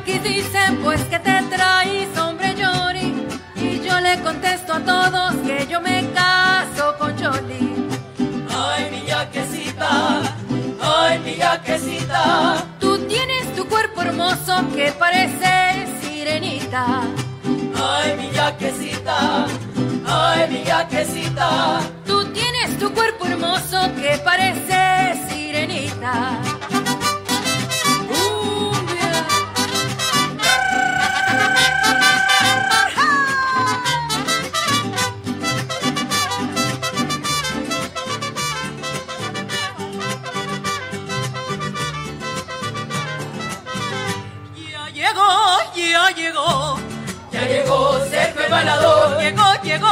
yaquis dicen pues que te traes, hombre Johnny, y yo le contesto a todos que yo me caso con Choli. Ay, mi yaquecita, ay, mi yaquecita. Tú tienes tu cuerpo hermoso que parece sirenita. Ay, mi yaquecita, ay, mi yaquecita. Tú tienes tu cuerpo hermoso que parece sirenita. Ya llegó Sergio el bailador. Llegó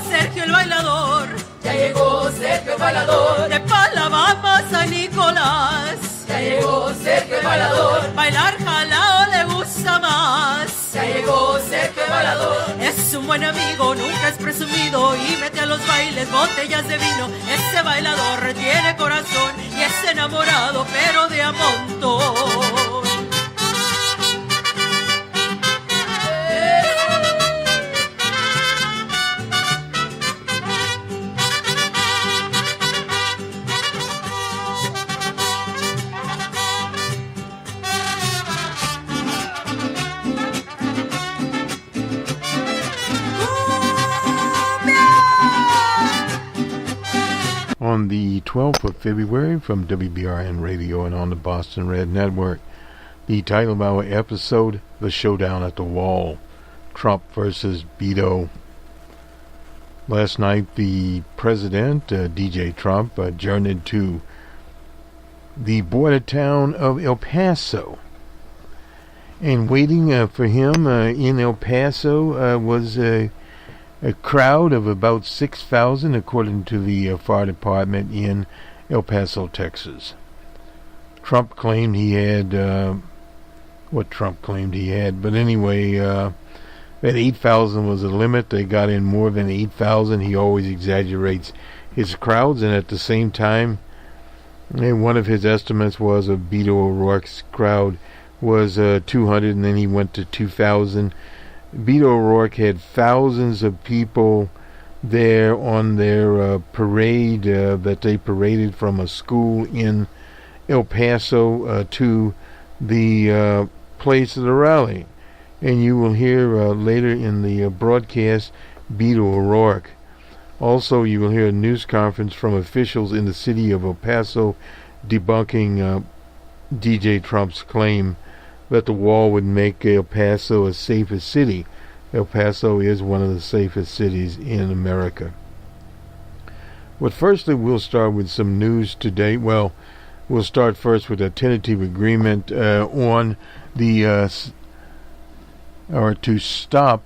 Sergio el bailador. Ya llegó Sergio el bailador. De Palabama a San Nicolás. Ya llegó Sergio el bailador. Bailar jalao le gusta más. Ya llegó Sergio el bailador. Es un buen amigo, nunca es presumido y mete a los bailes botellas de vino. Ese bailador tiene corazón y es enamorado pero de a montón. On the 12th of February from WBRN Radio and on the Boston Red Network, the title of our episode, The Showdown at the Wall, Trump versus Beto. Last night, the president, DJ Trump, journeyed to the border town of El Paso. And waiting for him in El Paso was a crowd of about 6,000, according to the fire department in El Paso, Texas. Trump claimed he had what Trump claimed he had, but anyway, that 8,000 was the limit. They got in more than 8,000. He always exaggerates his crowds, and at the same time, one of his estimates was of Beto O'Rourke's crowd was 200, and then he went to 2,000. Beto O'Rourke had thousands of people there on their parade that they paraded from a school in El Paso to the place of the rally. And you will hear later in the broadcast Beto O'Rourke. Also, you will hear a news conference from officials in the city of El Paso debunking DJ Trump's claim that the wall would make El Paso a safer city. El Paso is one of the safest cities in America. But firstly, we'll start with some news today. Well, we'll start first with a tentative agreement on the or to stop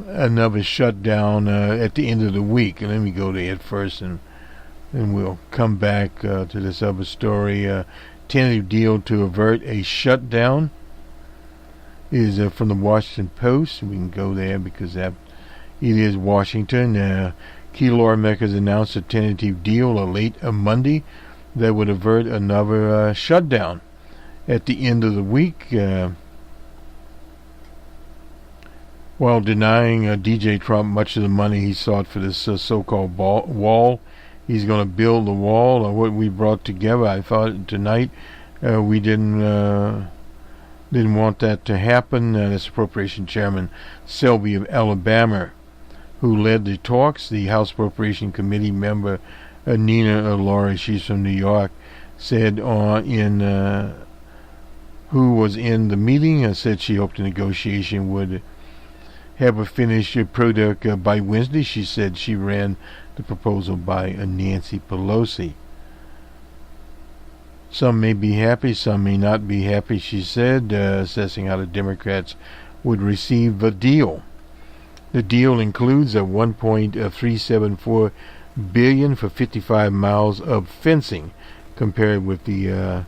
another shutdown at the end of the week. And let me go to it first, and we'll come back to this other story. Tentative deal to avert a shutdown is from the Washington Post. We can go there because it is Washington. Key lawmakers announced a tentative deal late Monday that would avert another shutdown at the end of the week, while denying DJ Trump much of the money he sought for this so-called wall. He's going to build the wall, what we brought together. I thought tonight we didn't want that to happen. That's Appropriation Chairman Selby of Alabama, who led the talks. The House Appropriation Committee member Nina Laurie, she's from New York, said who was in the meeting, said she hoped the negotiation would have a finished product by Wednesday. She said she ran the proposal by Nancy Pelosi. Some may be happy, some may not be happy, she said, assessing how the Democrats would receive the deal. The deal includes a $1.374 billion for 55 miles of fencing, compared with the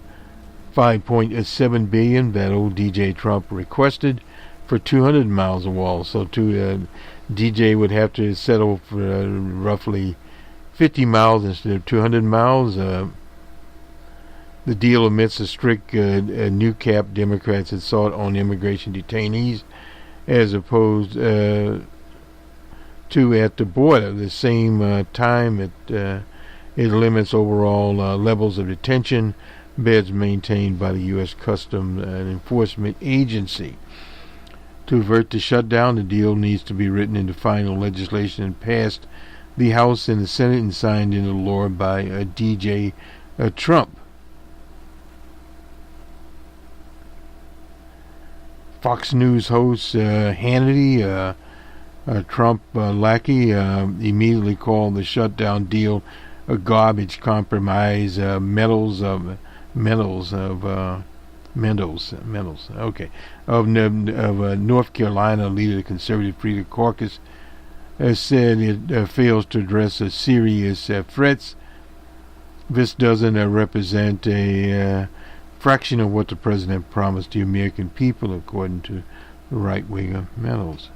$5.7 billion that old DJ Trump requested for 200 miles of wall. So DJ would have to settle for roughly 50 miles instead of 200 miles. The deal omits a strict new cap Democrats had sought on immigration detainees, as opposed to at the border. At the same time, it limits overall levels of detention beds maintained by the U.S. Customs and Enforcement Agency. To avert the shutdown, the deal needs to be written into final legislation and passed the House and the Senate and signed into law by DJ Trump. Fox News host Hannity, Trump lackey, immediately called the shutdown deal a garbage compromise. Medals of North Carolina leader, the Conservative Freedom Caucus, said it fails to address serious threats. This doesn't represent a fraction of what the president promised the American people, according to the right-wing Medals.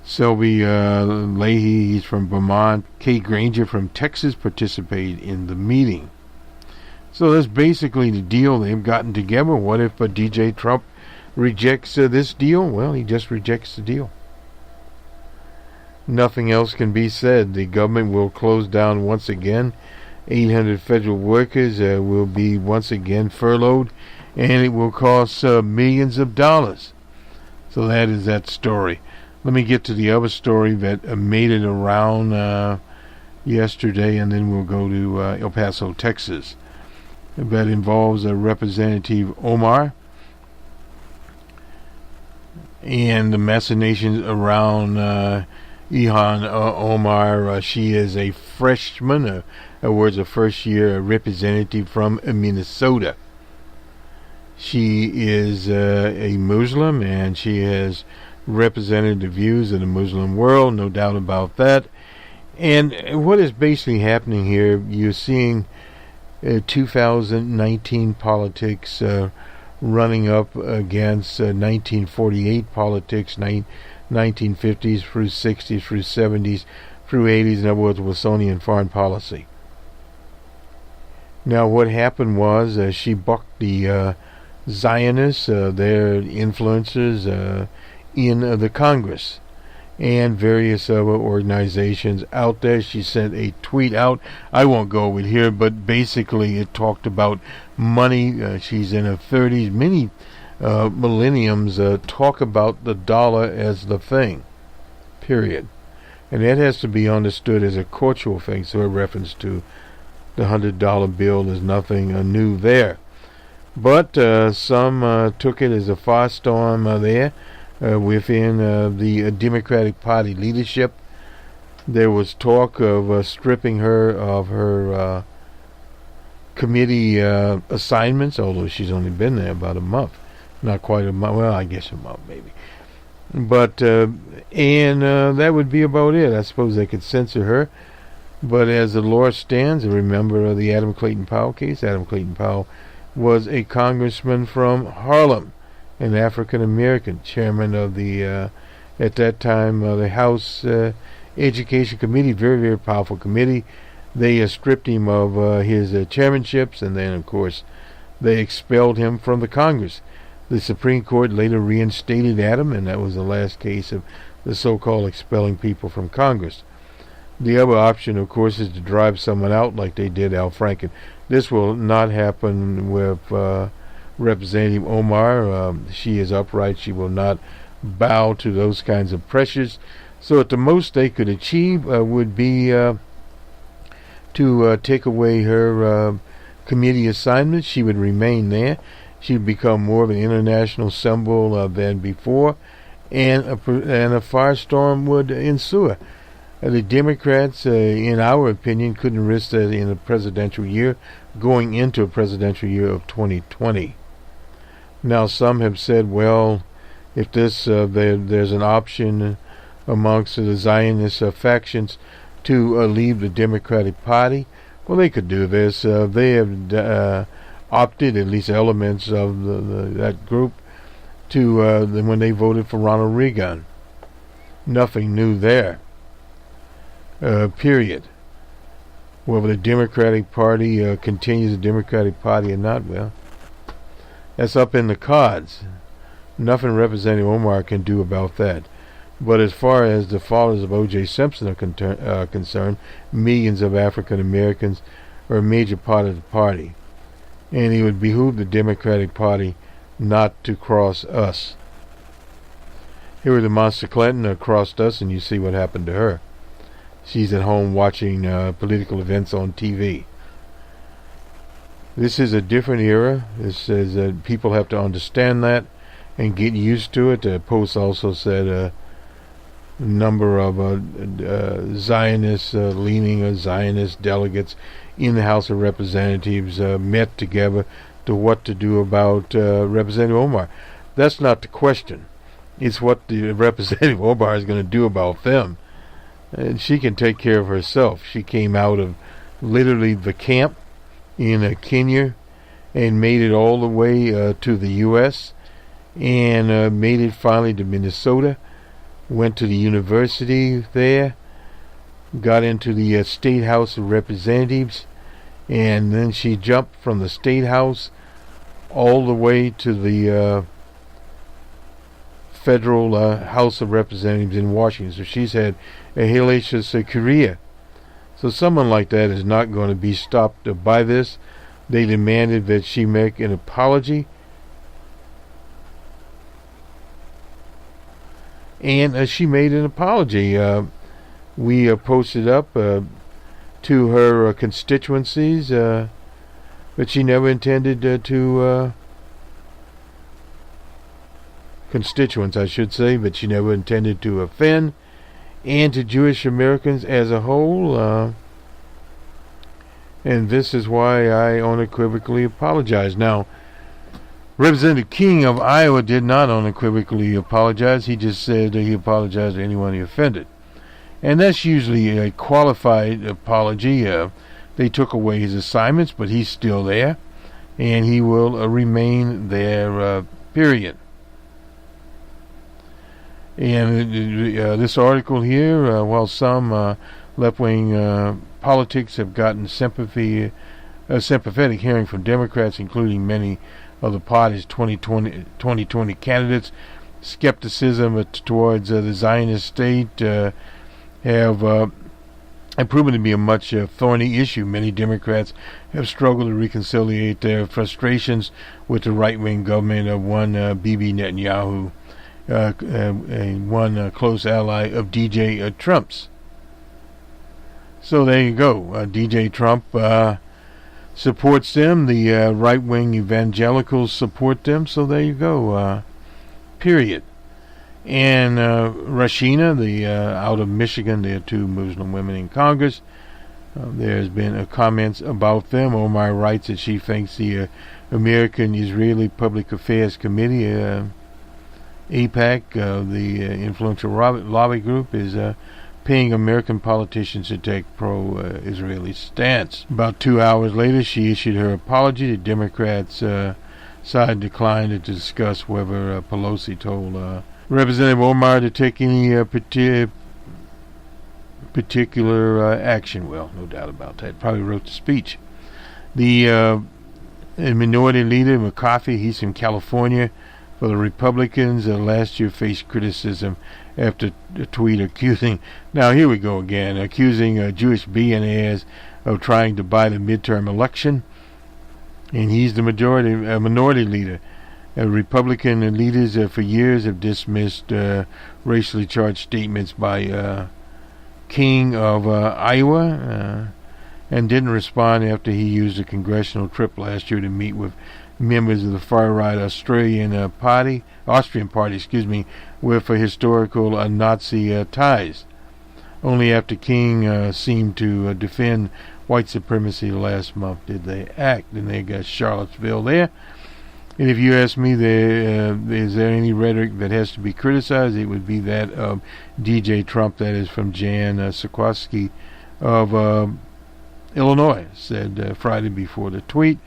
Selby Leahy, he's from Vermont. Kate Granger from Texas participated in the meeting. So that's basically the deal they've gotten together. What if DJ Trump rejects this deal? Well, he just rejects the deal. Nothing else can be said. The government will close down once again. 800 federal workers will be once again furloughed, and it will cost millions of dollars. So that is that story. Let me get to the other story that made it around yesterday, and then we'll go to El Paso, Texas. That involves Representative Omar and the machinations around Ilhan Omar. She is a freshman, a first-year representative from Minnesota. She is a Muslim, and she has represented the views of the Muslim world, no doubt about that. And what is basically happening here, you're seeing 2019 politics running up against 1948 politics, 1950s through 60s through 70s through 80s, in other words, Wilsonian foreign policy. Now what happened was she bucked the Zionists, their influences in the Congress and various other organizations out there. She sent a tweet out. I won't go over here, but basically it talked about money. She's in her 30s. Many millenniums talk about the dollar as the thing, period. And that has to be understood as a cultural thing, so a reference to the $100 bill is nothing new there. But some took it as a firestorm there. Within the Democratic Party leadership, there was talk of stripping her of her committee assignments, although she's only been there about a month. Not quite a month, well, I guess a month maybe. But, that would be about it. I suppose they could censor her. But as the law stands, and remember the Adam Clayton Powell case, Adam Clayton Powell was a congressman from Harlem, an African-American, chairman of the, at that time, the House Education Committee, very, very powerful committee. They stripped him of his chairmanships, and then, of course, they expelled him from the Congress. The Supreme Court later reinstated Adam, and that was the last case of the so-called expelling people from Congress. The other option, of course, is to drive someone out like they did Al Franken. This will not happen with Representative Omar. She is upright. She will not bow to those kinds of pressures. So at the most they could achieve would be to take away her committee assignments. She would remain there. She would become more of an international symbol than before, and a firestorm would ensue. The Democrats, in our opinion, couldn't risk that in a presidential year, going into a presidential year of 2020. Now, some have said, well, if this there's an option amongst the Zionist factions to leave the Democratic Party, well, they could do this. They have opted, at least elements of that group, to when they voted for Ronald Reagan. Nothing new there. Period. Whether the Democratic Party continues the Democratic Party or not, well, that's up in the cards. Nothing Representative Omar can do about that. But as far as the followers of O.J. Simpson are concerned, millions of African Americans are a major part of the party. And it would behoove the Democratic Party not to cross us. Here was the Monster Clinton crossed us, and you see what happened to her. She's at home watching political events on TV. This is a different era. This is people have to understand that and get used to it. The Post also said a number of Zionist leaning Zionist delegates in the House of Representatives met together to what to do about Representative Omar. That's not the question. It's what the Representative Omar is going to do about them. And she can take care of herself. She came out of literally the camp in Kenya and made it all the way to the U.S. and made it finally to Minnesota. Went to the university there, got into the State House of Representatives, and then she jumped from the State House all the way to the Federal House of Representatives in Washington. So she's had a hellacious career. So someone like that is not going to be stopped by this. They demanded that she make an apology. And she made an apology. We posted up to her constituencies, but she never intended to constituents, I should say, but she never intended to offend, and to Jewish Americans as a whole. And this is why I unequivocally apologize. Now, Representative King of Iowa did not unequivocally apologize. He just said he apologized to anyone he offended. And that's usually a qualified apology. They took away his assignments, but he's still there, and he will remain there, period. And this article here, while some left-wing politics have gotten sympathetic hearing from Democrats, including many of the party's 2020 candidates, skepticism towards the Zionist state have proven to be a much thorny issue. Many Democrats have struggled to reconcile their frustrations with the right-wing government of one Bibi Netanyahu, one close ally of DJ Trump's. So there you go. DJ Trump supports them. The right-wing evangelicals support them. So there you go. Period. And Rashina, out of Michigan, there are two Muslim women in Congress. There's been comments about them. Omar writes that she thinks the American-Israeli Public Affairs Committee, AIPAC, the influential lobby group, is paying American politicians to take pro-Israeli stance. About 2 hours later, she issued her apology. The Democrats side declined to discuss whether Pelosi told Representative Omar to take any particular action. Well, no doubt about that. Probably wrote the speech. The minority leader, McCarthy, he's from California, for the Republicans, last year faced criticism after a tweet accusing, now here we go again, accusing Jewish billionaires of trying to buy the midterm election. And he's the minority leader. Republican leaders for years have dismissed racially charged statements by King of Iowa and didn't respond after he used a congressional trip last year to meet with members of the far-right Austrian party, with historical Nazi ties. Only after King seemed to defend white supremacy last month did they act. And they got Charlottesville there. And if you ask me, is there any rhetoric that has to be criticized, it would be that of DJ Trump, that is from Jan Sikorsky of Illinois, said Friday before the tweet,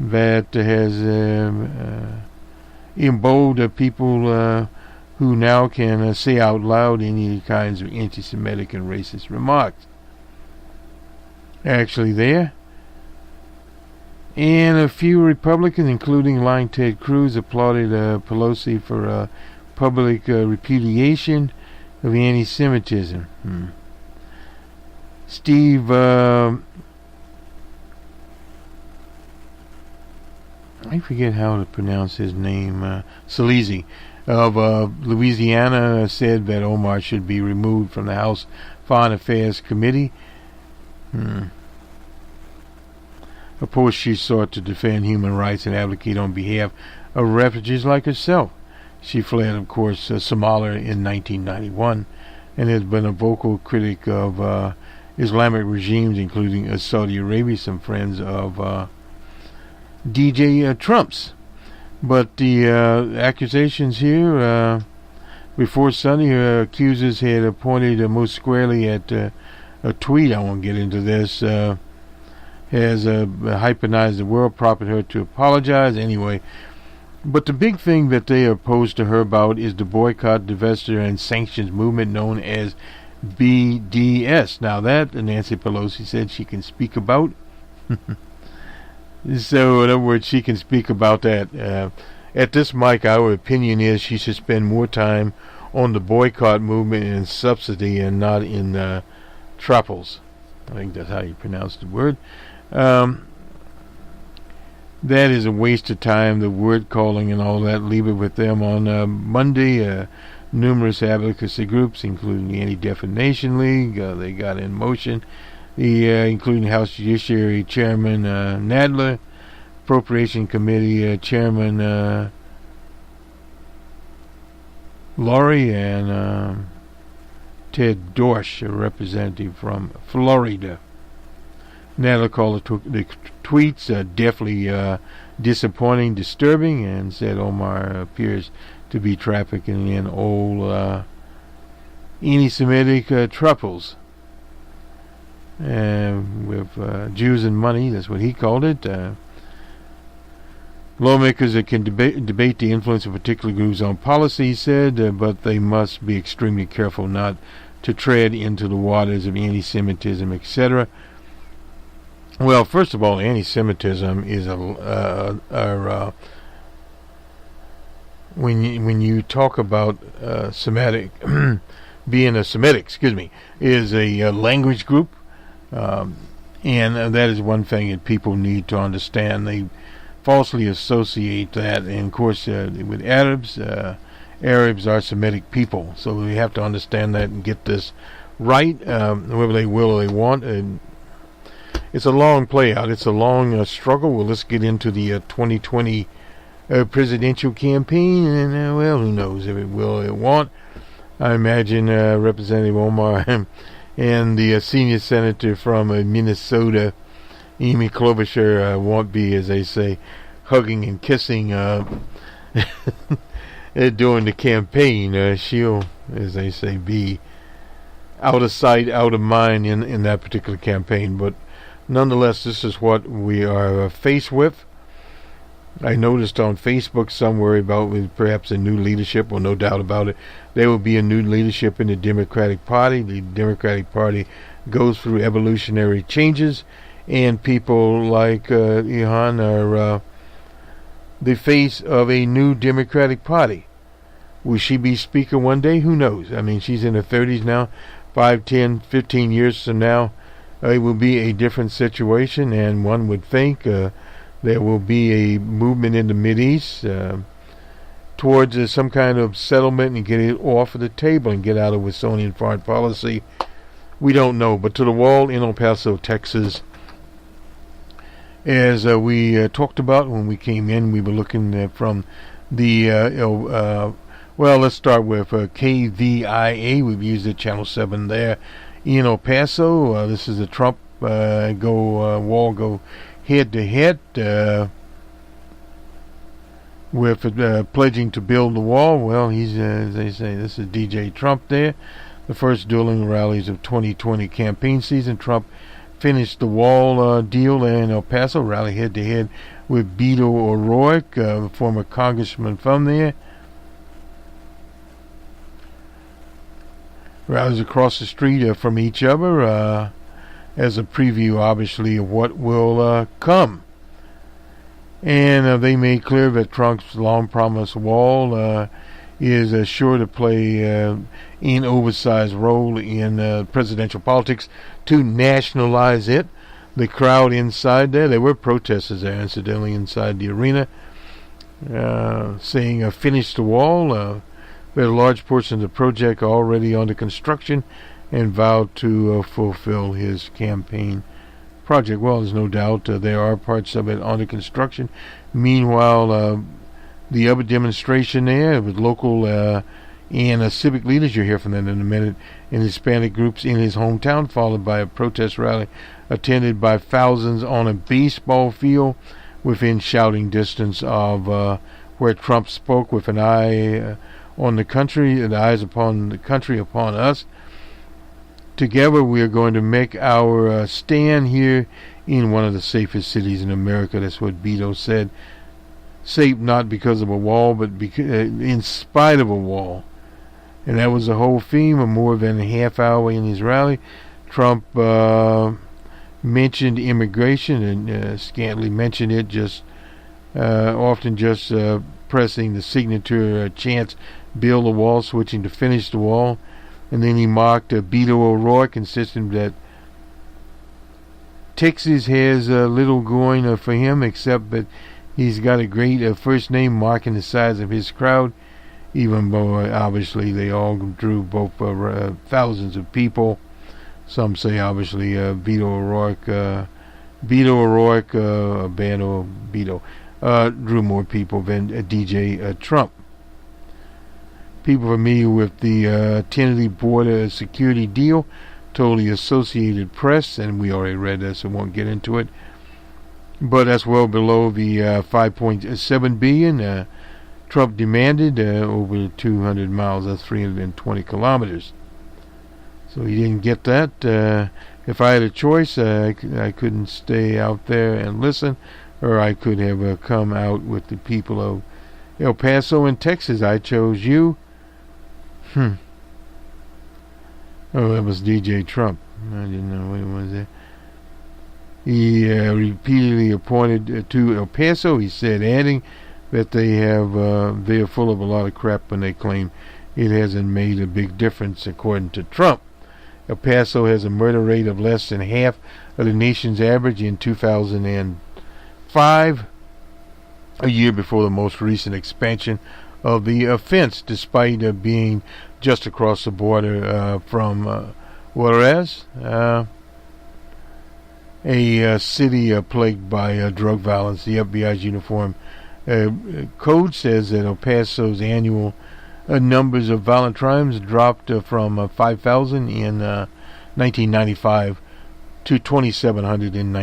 that has emboldened people who now can say out loud any kinds of anti-Semitic and racist remarks. actually there. And a few Republicans, including Line Ted Cruz, applauded Pelosi for public repudiation of anti-Semitism. Steve, I forget how to pronounce his name, Scalise, of Louisiana, said that Omar should be removed from the House Foreign Affairs Committee. Of course, she sought to defend human rights and advocate on behalf of refugees like herself. She fled, of course, Somalia in 1991 and has been a vocal critic of Islamic regimes, including Saudi Arabia, some friends of DJ Trump's. But the accusations here, before Sunday, her accusers had pointed most squarely at a tweet. I won't get into this. Has hypnotized the world, prompted her to apologize anyway. But the big thing that they are opposed to her about is the boycott, divestiture, and sanctions movement known as BDS. Now that Nancy Pelosi said she can speak about. So in other words, she can speak about that. At this mic, our opinion is she should spend more time on the boycott movement and subsidy and not in truffles. I think that's how you pronounce the word. That is a waste of time, the word calling and all that. Leave it with them. On Monday, numerous advocacy groups, including the Anti-Defamation League, they got in motion, including House Judiciary Chairman Nadler, Appropriation Committee Chairman Laurie, and Ted Dorsch, a representative from Florida. Nadler called the tweets definitely disappointing, disturbing, and said Omar appears to be trafficking in old anti-Semitic truffles with Jews and money. That's what he called it. Lawmakers that can debate the influence of particular groups on policy, he said, but they must be extremely careful not to tread into the waters of anti-Semitism, etc. Well, first of all, anti-Semitism is when you talk about Semitic, being a Semitic, is a language group, and that is one thing that people need to understand. They falsely associate that, and of course, with Arabs, Arabs are Semitic people, so we have to understand that and get this right, whether they will or they want. It's a long play out. It's a long struggle. Well, let's get into the 2020 presidential campaign, and well, who knows if it will or it won't. I imagine Representative Omar and the senior senator from Minnesota, Amy Klobuchar, won't be, as they say, hugging and kissing during the campaign. She'll, as they say, be out of sight, out of mind in that particular campaign. But nonetheless, this is what we are faced with. I noticed on Facebook somewhere about perhaps a new leadership. Well, no doubt about it. There will be a new leadership in the Democratic Party. The Democratic Party goes through evolutionary changes, and people like Ihan are the face of a new Democratic Party. Will she be Speaker one day? Who knows? I mean, she's in her 30s now. 5, 10, 15 years from now, it will be a different situation, and one would think there will be a movement in the Mideast towards some kind of settlement and get it off of the table and get out of Wilsonian foreign policy. We don't know. But to the wall in El Paso, Texas, as we talked about when we came in, we were looking from the well, let's start with KVIA. We've used it, Channel 7 there in El Paso. This is a Trump wall go head-to-head with pledging to build the wall. Well, he's, as they say, this is DJ Trump there. The first dueling rallies of 2020 campaign season. Trump finished the wall deal there in El Paso, rally head-to-head with Beto O'Rourke, the former congressman from there. Rallies across the street from each other. as a preview, obviously, of what will come. And they made clear that Trump's long-promised wall is sure to play an oversized role in presidential politics to nationalize it. The crowd inside there were protesters there, incidentally, inside the arena, saying, finish the wall. That a large portion of the project already under construction, and vowed to fulfill his campaign project. Well, there's no doubt there are parts of it under construction. Meanwhile, the other demonstration there with local and civic leaders, you'll hear from them in a minute, in Hispanic groups in his hometown, followed by a protest rally attended by thousands on a baseball field within shouting distance of where Trump spoke, with an eye on the country, and eyes upon the country, upon us. Together we are going to make our stand here in one of the safest cities in America. That's what Beto said. Safe not because of a wall, but in spite of a wall. And that was the whole theme of more than a half hour in his rally. Trump mentioned immigration, and scantily mentioned it, just often just pressing the signature chants, build the wall, switching to finish the wall. And then he mocked Beto O'Rourke, insisting that Texas has little going for him, except that he's got a great first name, marking the size of his crowd, even though obviously they all drew both thousands of people. Some say obviously Beto O'Rourke, Beto drew more people than DJ Trump. People familiar with the tentative border security deal told the Associated Press, and we already read this, so won't get into it, but that's well below the $5.7 billion Trump demanded over 200 miles. That's 320 kilometers. So he didn't get that. If I had a choice, I couldn't stay out there and listen, or I could have come out with the people of El Paso in Texas. I chose you. Oh, that was DJ Trump. I didn't know what it was there. He repeatedly pointed to El Paso, he said, adding that they are full of a lot of crap when they claim it hasn't made a big difference, according to Trump. El Paso has a murder rate of less than half of the nation's average in 2005, a year before the most recent expansion of the offense, despite being just across the border from Juarez, a city plagued by drug violence. The FBI's uniform code says that El Paso's annual numbers of violent crimes dropped from 5,000 in 1995 to 2,700 in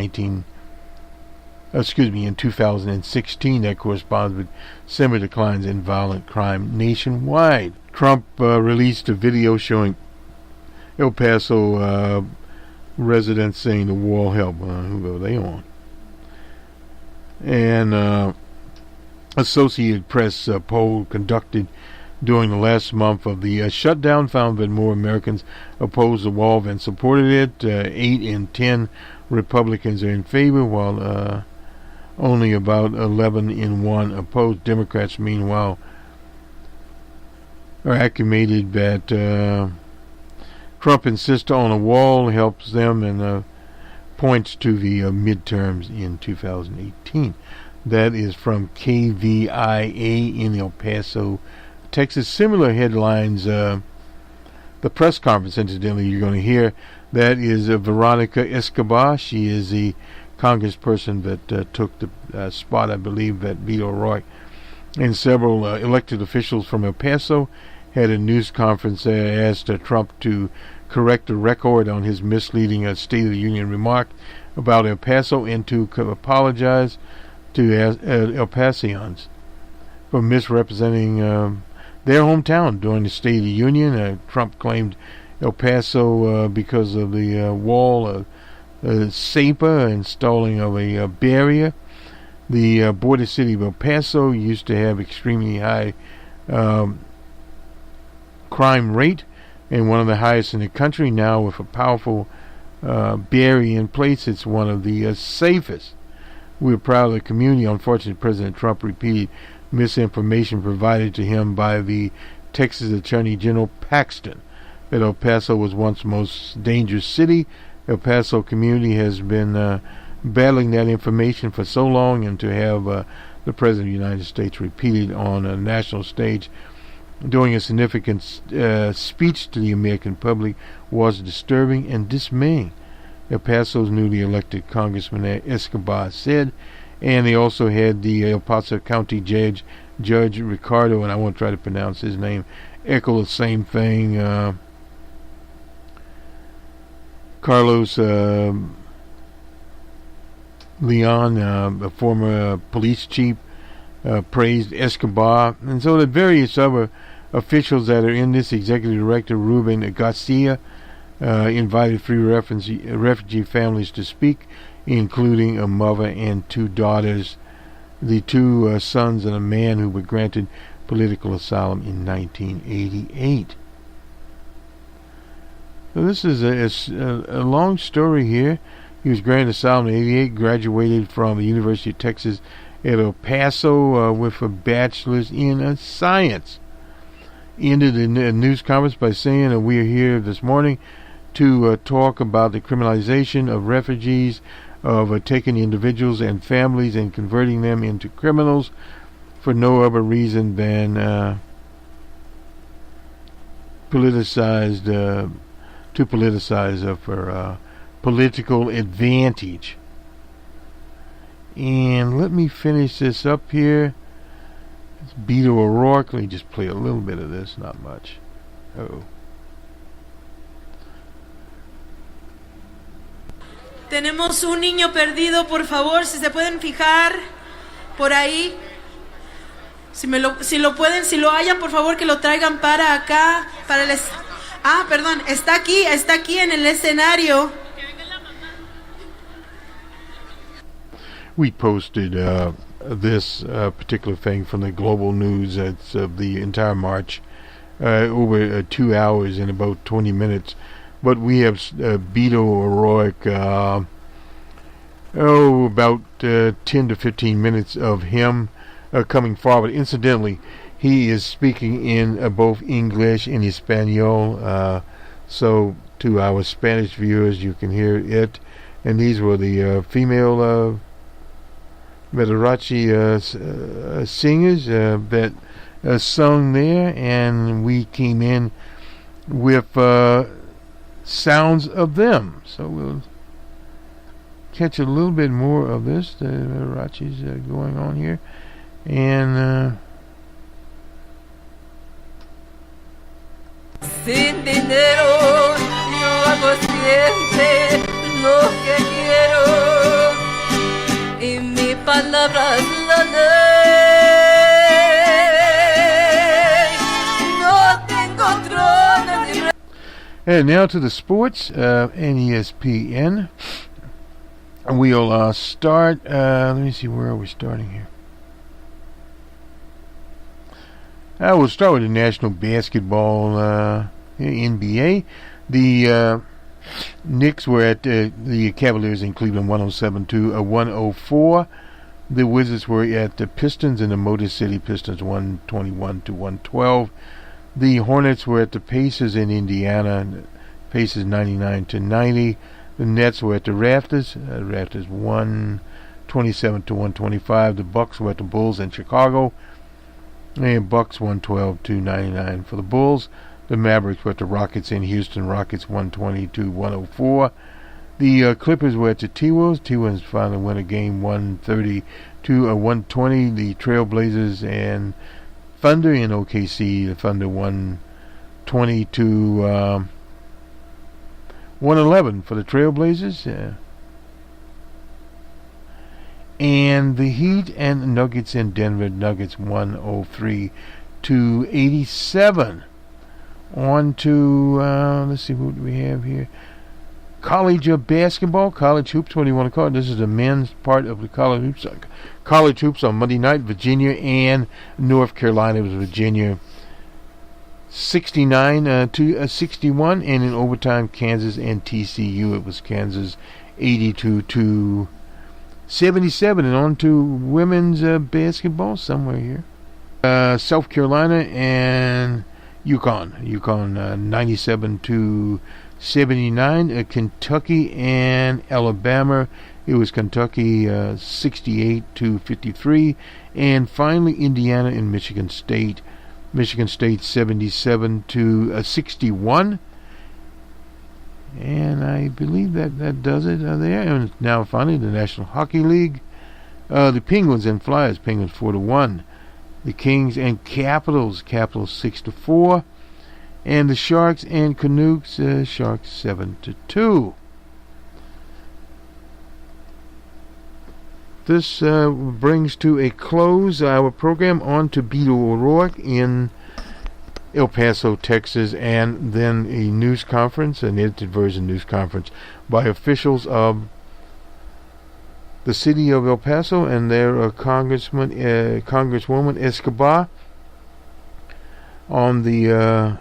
2016. That corresponds with similar declines in violent crime nationwide. Trump released a video showing El Paso residents saying the wall helped. Who are they on? And Associated Press poll conducted during the last month of the shutdown found that more Americans opposed the wall than supported it. 8 in 10 Republicans are in favor, while only about 11 in 1 opposed. Democrats, meanwhile, are acclimated that Trump insists on a wall helps them, and points to the midterms in 2018. That is from KVIA in El Paso, Texas. Similar headlines. The press conference, incidentally, you're going to hear, that is Veronica Escobar. She is the congressperson that took the spot, I believe, that Beto O'Rourke. And several elected officials from El Paso had a news conference there, asked Trump to correct the record on his misleading State of the Union remark about El Paso, and to apologize to El Pasoans for misrepresenting their hometown during the State of the Union. Trump claimed El Paso, because of the wall, SAPA, installing of a barrier. The border city of El Paso used to have extremely high crime rate, and one of the highest in the country. Now, with a powerful bury in place. It's one of the safest. We're proud of the community. Unfortunately, President Trump repeated misinformation provided to him by the Texas Attorney General Paxton that El Paso was once the most dangerous city. El Paso community has been battling that information for so long, and to have the President of the United States repeated on a national stage during a significant speech to the American public was disturbing and dismaying, El Paso's newly elected Congresswoman Escobar said. And they also had the El Paso County Judge Ricardo, and I won't try to pronounce his name, echo the same thing. Carlos Leon, a former police chief, praised Escobar. And so the various other officials that are in this, Executive Director Ruben Garcia, invited 3 refugee families to speak, including a mother and 2 daughters, the 2 sons and a man who were granted political asylum in 1988. So this is a long story here. He was granted asylum in 88, graduated from the University of Texas at El Paso with a bachelor's in science. Ended the news conference by saying, we are here this morning to talk about the criminalization of refugees, of taking individuals and families and converting them into criminals for no other reason than to politicize for political advantage. And let me finish this up here. It's Beto O'Rourke. Let me just play a little bit of this, not much. Tenemos un niño perdido, por favor, si se pueden fijar por ahí. Si lo hallan, por favor, que lo traigan para acá, perdón, está aquí en el escenario. We posted this particular thing from the global news. It's of the entire march, over 2 hours and about 20 minutes. But we have Beto O'Rourke, about 10 to 15 minutes of him coming forward. Incidentally, he is speaking in both English and Espanol, so to our Spanish viewers you can hear it. And these were the female mariachi singers that sung there, and we came in with sounds of them. So we'll catch a little bit more of this. The mariachis going on here, and sin dinero yo hago siempre lo que quiero y mi palabra es la ley. No tengo trono ni. And now to the sports, NESPN. We'll start, let me see, where are we starting here? We'll start with the National Basketball NBA. The Knicks were at the Cavaliers in Cleveland 107-104. The Wizards were at the Pistons in the Motor City Pistons 121-112. The Hornets were at the Pacers in Indiana, Pacers 99-90. The Nets were at the Raptors, Raptors 127-125. The Bucks were at the Bulls in Chicago, and Bucks 112-99 for the Bulls. The Mavericks were at the Rockets in Houston, Rockets 120-104. The Clippers were at the T-Wolves. T-Wolves finally won a game 130-120. The Trailblazers and Thunder in OKC. The Thunder 120-111 for the Trailblazers. And the Heat and Nuggets in Denver. Nuggets 103-87. On to, let's see, what do we have here? College basketball, college hoops, what do you want to call it? This is the men's part of the college hoops. College hoops on Monday night, Virginia and North Carolina. It was Virginia 69 to 61, and in overtime, Kansas and TCU. It was Kansas 82 to 77, and on to women's basketball somewhere here. South Carolina and UConn 97 to 79. Kentucky and Alabama. It was Kentucky 68 to 53, and finally Indiana and Michigan State. Michigan State 77 to 61. And I believe that does it there. And now finally the National Hockey League. The Penguins and Flyers. Penguins 4 to 1. The Kings and Capitals. Capitals 6 to 4. And the Sharks and Canucks. Sharks 7 to 2. This brings to a close our program. On to Beto O'Rourke in El Paso, Texas, and then a news conference, an edited version news conference by officials of the city of El Paso and their Congresswoman Escobar on the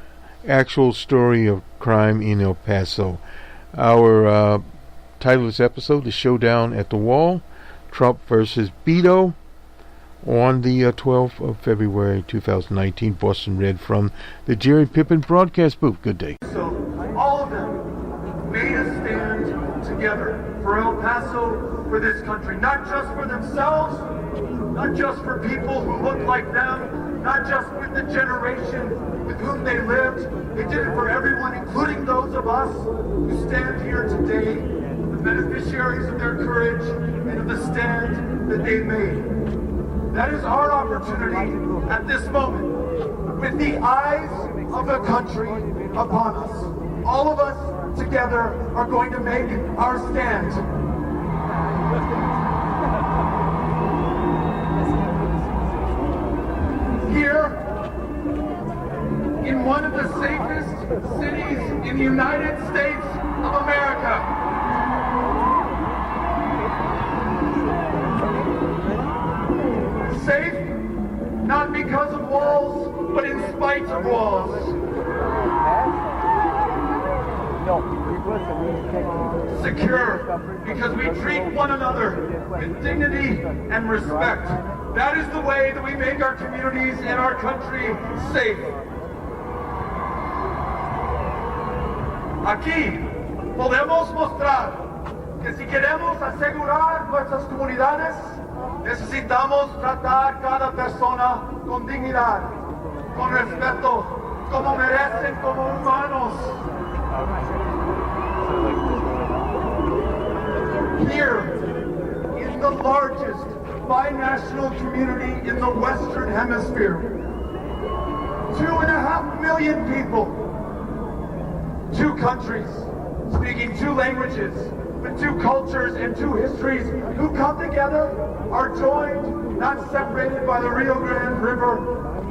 actual story of crime in El Paso. Our title of this episode is Showdown at the Wall, Trump versus Beto, on the 12th of February 2019. Boston Red from the Jerry Pippin broadcast booth. Good day. So all of them made a stand together for El Paso, for this country, not just for themselves, not just for people who look like them, not just with the generation with whom they lived. They did it for everyone, including those of us who stand here today, the beneficiaries of their courage and of the stand that they made. That is our opportunity at this moment, with the eyes of the country upon us. All of us together are going to make our stand. Here, in one of the safest cities in the United States of America, safe, not because of walls, but in spite of walls. Secure, because we treat one another with dignity and respect. That is the way that we make our communities and our country safe. Aquí podemos mostrar que si queremos asegurar nuestras comunidades, necesitamos tratar cada persona con dignidad, con respeto, como merecen, como humanos. Here, in the largest binational community in the Western Hemisphere, 2.5 million people, 2 countries, speaking 2 languages, with 2 cultures and 2 histories, who come together, are joined, not separated by the Rio Grande River,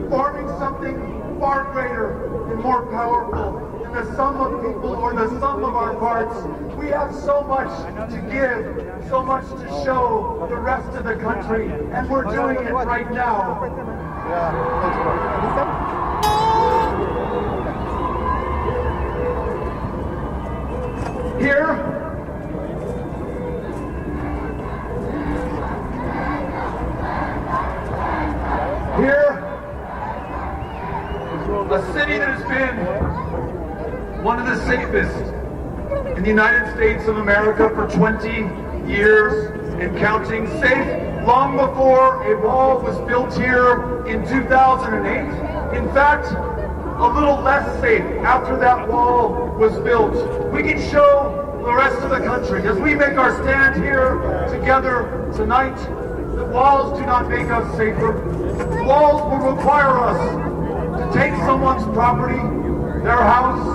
forming something far greater and more powerful than the sum of people or the sum of our parts. We have so much to give, so much to show the rest of the country, and we're doing it right now. Here, a city that has been one of the safest in the United States of America for 20 years and counting, safe long before a wall was built here in 2008. In fact, a little less safe after that wall was built. We can show the rest of the country, as we make our stand here together tonight, that walls do not make us safer. Walls will require us to take someone's property, their house,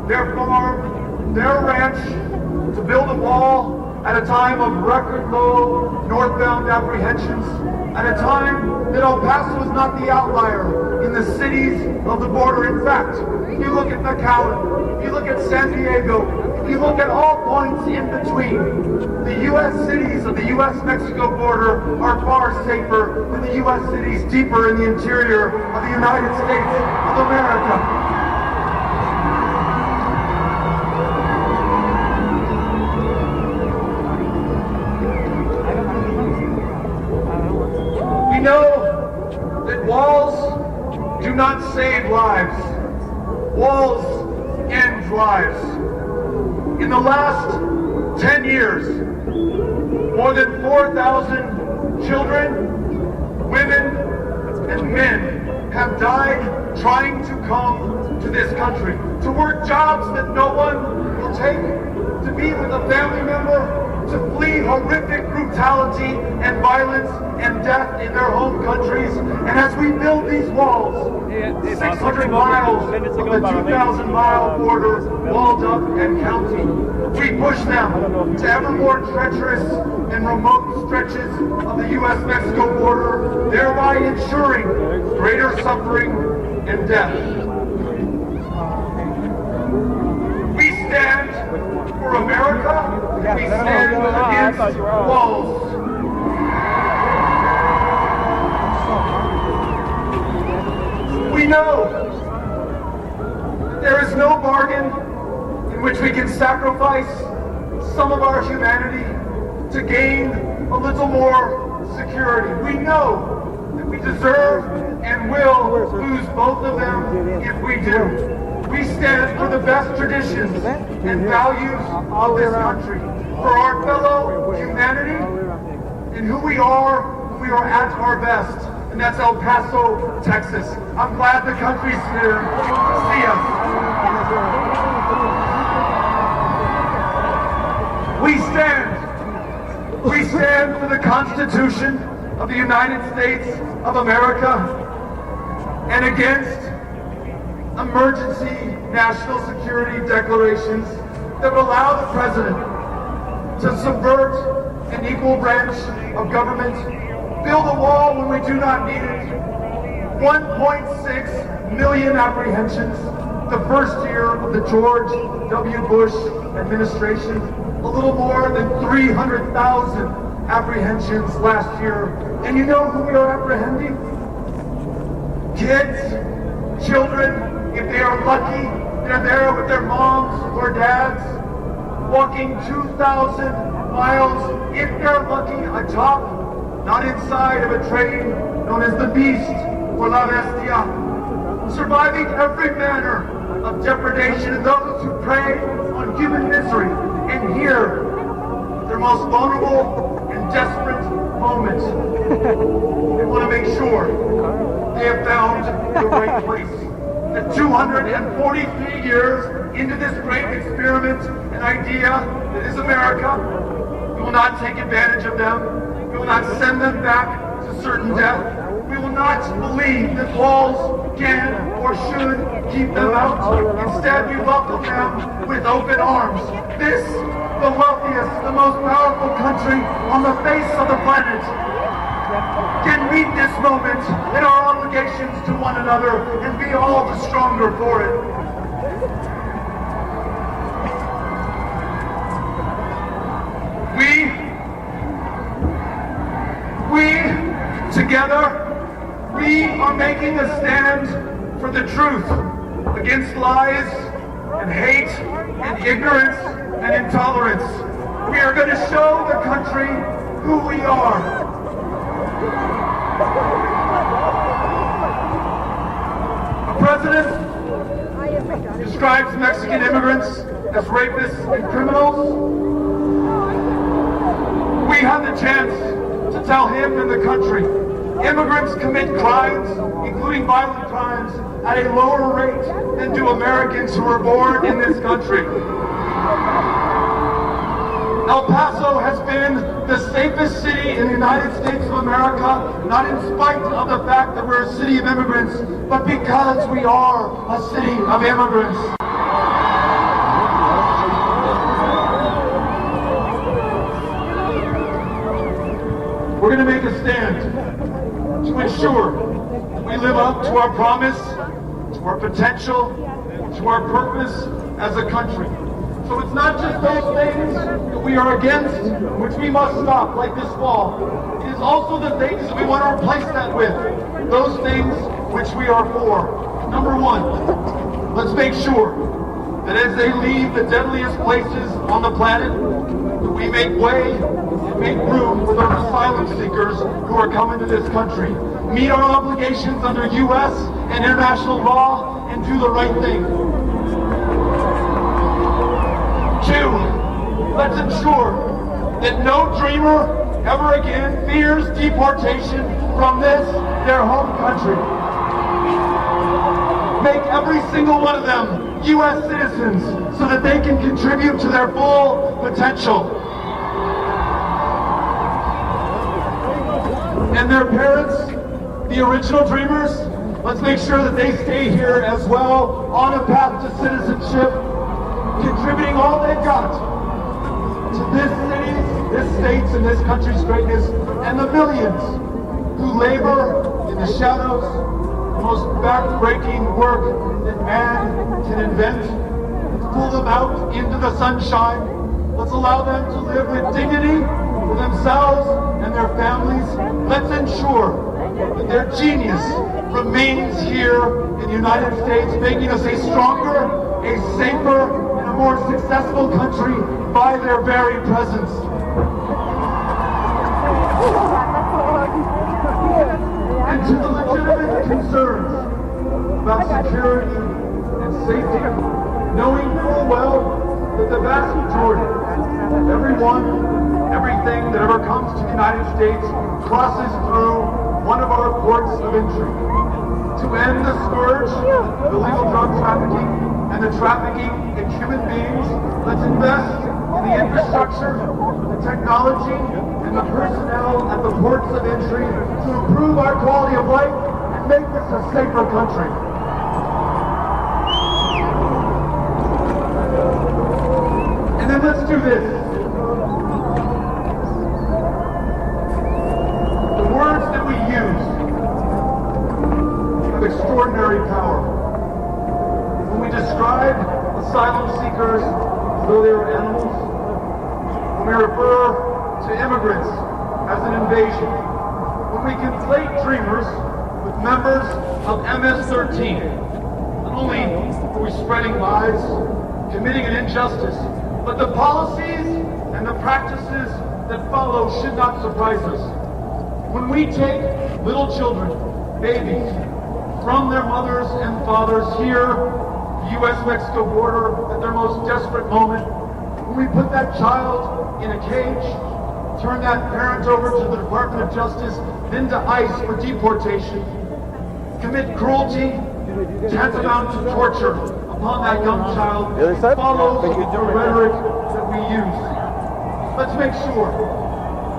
their farm, their ranch, to build a wall at a time of record low northbound apprehensions, at a time that El Paso is not the outlier in the cities of the border. In fact, if you look at McAllen, if you look at San Diego, if you look at all points in between, the U.S. cities of the U.S.-Mexico border are far safer than the U.S. cities deeper in the interior of the United States of America. We know that walls do not save lives. Walls end lives. In the last 10 years, more than 4,000 children, women, and men have died trying to come to this country, to work jobs that no one will take, to be with a family member, to flee horrific brutality and violence and death in their home countries. And as we build these walls, 600 miles of the 2,000-mile border walled up and counting, we push them to ever more treacherous and remote stretches of the U.S.-Mexico border, thereby ensuring greater suffering and death. We stand for America. We stand against walls. We know that there is no bargain in which we can sacrifice some of our humanity to gain a little more security. We know that we deserve and will lose both of them if we do. We stand for the best traditions and values of this country, for our fellow humanity, and who we are when we are at our best. And that's El Paso, Texas. I'm glad the country's here to see us. We stand for the Constitution of the United States of America and against emergency national security declarations that would allow the president to subvert an equal branch of government, build a wall when we do not need it, 1.6 million apprehensions the first year of the George W. Bush administration, a little more than 300,000 apprehensions last year. And you know who we are apprehending? Kids, children. If they are lucky, they're there with their moms or dads, walking 2,000 miles. If they're lucky, atop, not inside of a train known as the Beast or La Bestia, surviving every manner of depredation, and those who prey on human misery and hear their most vulnerable and desperate moments. They want to make sure they have found the right place. That 243 years into this great experiment and idea that is America, we will not take advantage of them. We will not send them back to certain death. We will not believe that walls can or should keep them out. Instead, we welcome them with open arms. This, the wealthiest, the most powerful country on the face of the planet, can meet this moment in our obligations to one another and be all the stronger for it. We, together, we are making a stand for the truth against lies and hate and ignorance and intolerance. We are going to show the country who we are. The president describes Mexican immigrants as rapists and criminals. We have the chance to tell him and the country, immigrants commit crimes, including violent crimes, at a lower rate than do Americans who are born in this country. El Paso has been the safest city in the United States of America, not in spite of the fact that we're a city of immigrants, but because we are a city of immigrants. We're going to make a stand to ensure we live up to our promise, to our potential, to our purpose as a country. So it's not just those things that we are against, which we must stop, like this wall. It is also the things that we want to replace that with. Those things which we are for. Number one, let's make sure that as they leave the deadliest places on the planet, that we make way and make room for those asylum seekers who are coming to this country. Meet our obligations under U.S. and international law and do the right thing. Two, let's ensure that no dreamer ever again fears deportation from this, their home country. Make every single one of them U.S. citizens so that they can contribute to their full potential. And their parents, the original dreamers, let's make sure that they stay here as well on a path to citizenship, contributing all they've got to this city, this state's, and this country's greatness, and the millions who labor in the shadows, the most back-breaking work that man can invent. Let's pull them out into the sunshine. Let's allow them to live with dignity for themselves and their families. Let's ensure that their genius remains here in the United States, making us a stronger, a safer, and a more successful country by their very presence. And to the legitimate concerns about security and safety, knowing full well that the vast majority, everything that ever comes to the United States crosses through one of our ports of entry. To end the scourge of illegal drug trafficking and the trafficking in human beings, let's invest in the infrastructure, the technology, and the personnel at the ports of entry to improve our quality of life and make this a safer country. And then let's do this. The words that we use have extraordinary power. When we describe asylum seekers as though they were animals, when we refer to immigrants as an invasion, when we conflate dreamers with members of MS-13, not only are we spreading lies, committing an injustice, but the policies and the practices that follow should not surprise us. When we take little children, babies, from their mothers and fathers here, the U.S.-Mexico border, at their most desperate moment, when we put that child in a cage, turn that parent over to the Department of Justice, then to ICE for deportation, commit cruelty, tantamount to torture upon that young child, it follows the rhetoric that we use. Let's make sure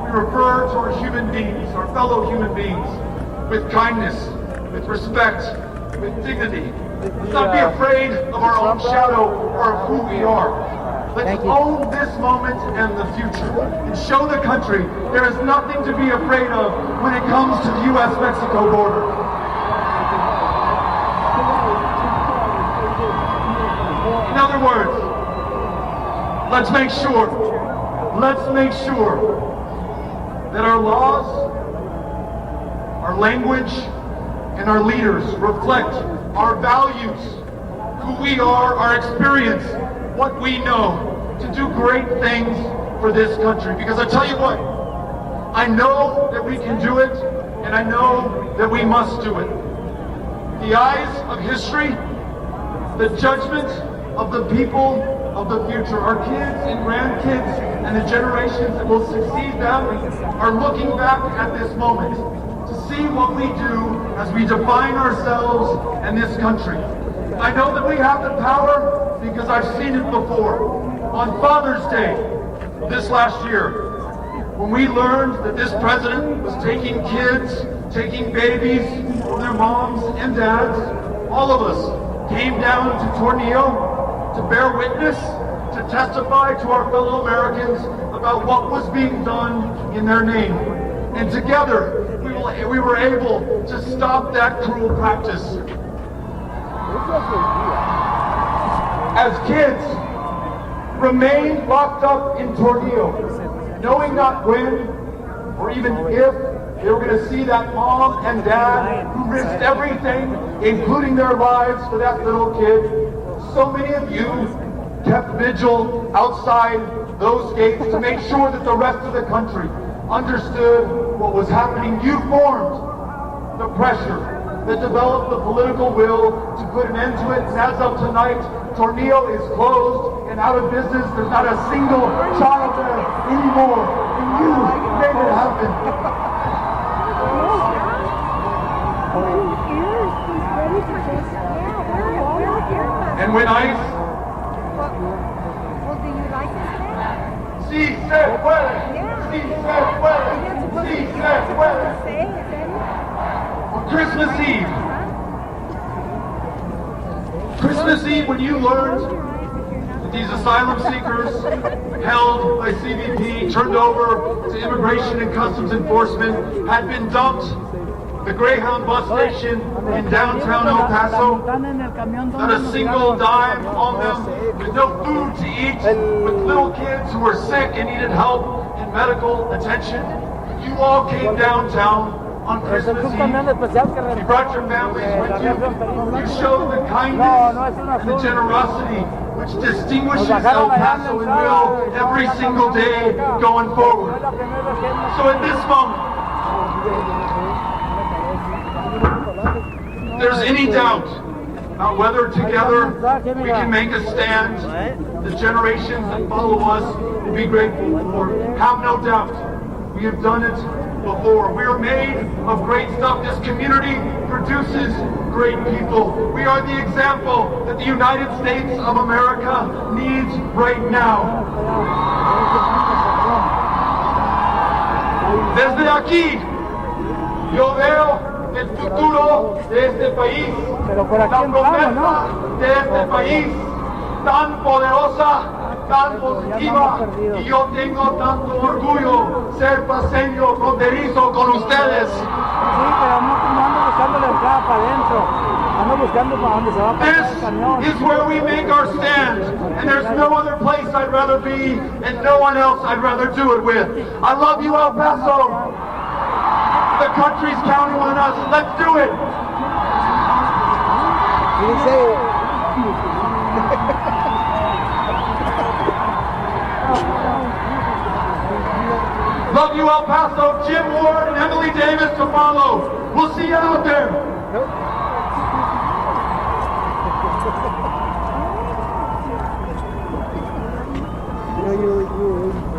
we refer to our human beings, our fellow human beings, with kindness, with respect, with dignity. Let's not be afraid of our own shadow or of who we are. Let's own this moment and the future and show the country there is nothing to be afraid of when it comes to the U.S.-Mexico border. In other words, let's make sure that our laws, our language, and our leaders reflect our values, who we are, our experience, what we know, to do great things for this country. Because I tell you what, I know that we can do it, and I know that we must do it. The eyes of history, the judgment of the people of the future, our kids and grandkids and the generations that will succeed them are looking back at this moment to see what we do as we define ourselves and this country. I know that we have the power because I've seen it before. On Father's Day this last year, when we learned that this president was taking kids, taking babies from their moms and dads, all of us came down to Tornillo to bear witness, to testify to our fellow Americans about what was being done in their name. And together, we were able to stop that cruel practice. As kids, remain locked up in Tornillo, knowing not when or even if they were going to see that mom and dad who risked everything, including their lives, for that little kid. So many of you kept vigil outside those gates to make sure that the rest of the country understood what was happening. You formed the pressure that developed the political will to put an end to it. And as of tonight, Tornillo is closed and out of business. There's not a single child there anymore. And you made it happen. And when ICE sí se puede, sí se puede, sí se puede. On Christmas Eve, when you learned that these asylum seekers held by CBP, turned over to Immigration and Customs Enforcement, had been dumped the Greyhound bus station in downtown El Paso, not a single dime on them, with no food to eat, with little kids who were sick and needed help and medical attention. You all came downtown on Christmas Eve. You brought your families with you. You showed the kindness and the generosity which distinguishes El Paso and will every single day going forward. So at this moment, if there's any doubt about whether together we can make a stand, the generations that follow us will be grateful for. Have no doubt, we have done it before. We are made of great stuff. This community produces great people. We are the example that the United States of America needs right now. Desde aquí, yo veo el futuro de este país, la promesa de este país, tan poderosa, tan positiva, y yo tengo tanto orgullo ser paseño fronterizo con ustedes. Sí, pero no ando buscando la entrada para adentro, ando buscando para donde se va a pasar el camión. This is where we make our stand, and there's no other place I'd rather be, and no one else I'd rather do it with. I love you, El Paso. The country's counting on us. Let's do it. Love you, El Paso. Jim Ward and Emily Davis to follow. We'll see you out there. You